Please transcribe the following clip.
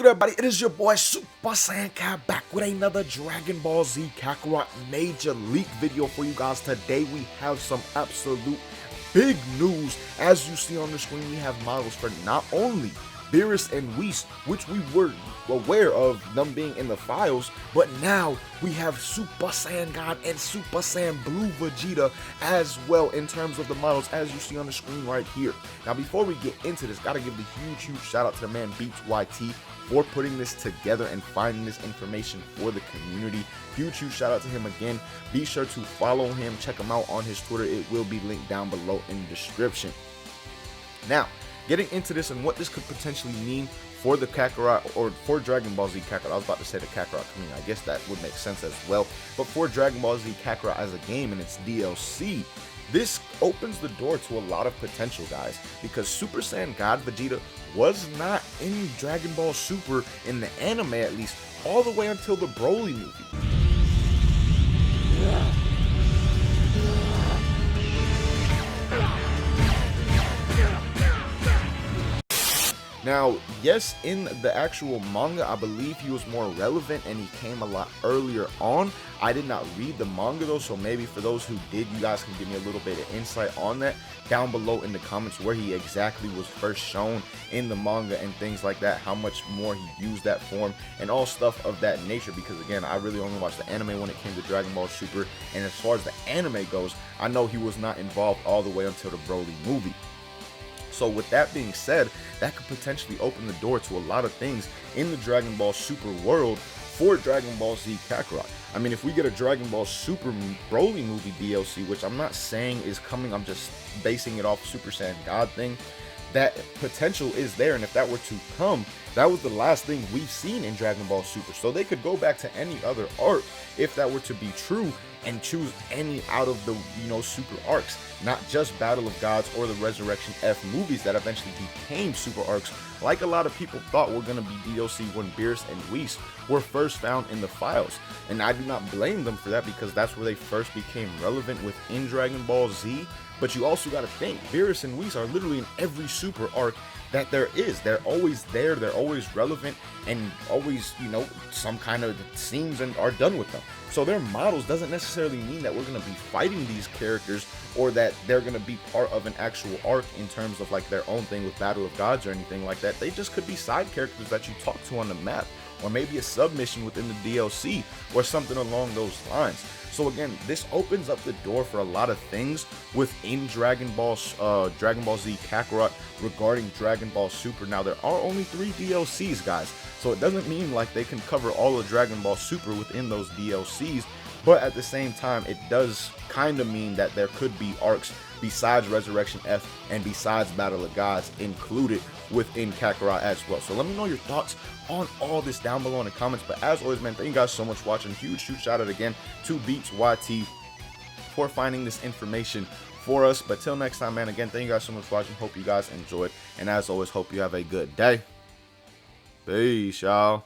good, everybody? It is your boy Super Saiyan Cat back with another Dragon Ball Z Kakarot Major League video for you guys. Today we have some absolute big news. As you see on the screen, we have models for not only Beerus and Whis, which we were aware of them being in the files, but now we have Super Saiyan God and Super Saiyan Blue Vegeta as well in terms of the models, as you see on the screen right here. Now, before we get into this, gotta give the huge shout out to the man Beats YT for putting this together and finding this information for the community. Huge shout out to him again. Be sure to follow him, check him out on his Twitter. It will be linked down below in the description. Now, getting into this and what this could potentially mean for the Kakarot, or for Dragon Ball Z Kakarot. I was about to say the Kakarot community. I guess that would make sense as well. But for Dragon Ball Z Kakarot as a game and its DLC, this opens the door to a lot of potential, guys, because Super Saiyan God Vegeta was not in Dragon Ball Super, in the anime at least, all the way until the Broly movie. Now, yes, in the actual manga, I believe he was more relevant and he came a lot earlier on. I did not read the manga though, so maybe for those who did, you guys can give me a little bit of insight on that down below in the comments, where he exactly was first shown in the manga and things like that, how much more he used that form and all stuff of that nature, because again, I really only watched the anime when it came to Dragon Ball Super, and as far as the anime goes, I know he was not involved all the way until the Broly movie. So with that being said, that could potentially open the door to a lot of things in the Dragon Ball Super world for Dragon Ball Z Kakarot. I mean, if we get a Dragon Ball Super Broly movie DLC, which I'm not saying is coming, I'm just basing it off Super Saiyan God thing, that potential is there, and if that were to come, that was the last thing we've seen in Dragon Ball Super. So they could go back to any other arc if that were to be true and choose any out of the, super arcs, not just Battle of Gods or the Resurrection F movies that eventually became super arcs, like a lot of people thought were going to be DLC when Beerus and Whis were first found in the files. And I do not blame them for that, because that's where they first became relevant within Dragon Ball Z. But you also got to think, Beerus and Whis are literally in every super arc that there is. They're always there, they're always relevant, and always, some kind of scenes and are done with them. So their models doesn't necessarily mean that we're going to be fighting these characters, or that they're going to be part of an actual arc in terms of like their own thing with Battle of Gods or anything like that. They just could be side characters that you talk to on the map, or maybe a submission within the DLC or something along those lines. So again, this opens up the door for a lot of things within Dragon Ball Z Kakarot regarding Dragon Ball Super. Now, there are only 3 DLCs, guys, so it doesn't mean like they can cover all of Dragon Ball Super within those DLCs, but at the same time, it does kind of mean that there could be arcs besides Resurrection F and besides Battle of Gods included within Kakarot as well. So let me know your thoughts on all this down below in the comments. But as always, man, thank you guys so much for watching. Huge shout out again to Beats YT for finding this information for us. But till next time, man, again, thank you guys so much for watching. Hope you guys enjoyed, and as always, hope you have a good day. Peace, y'all.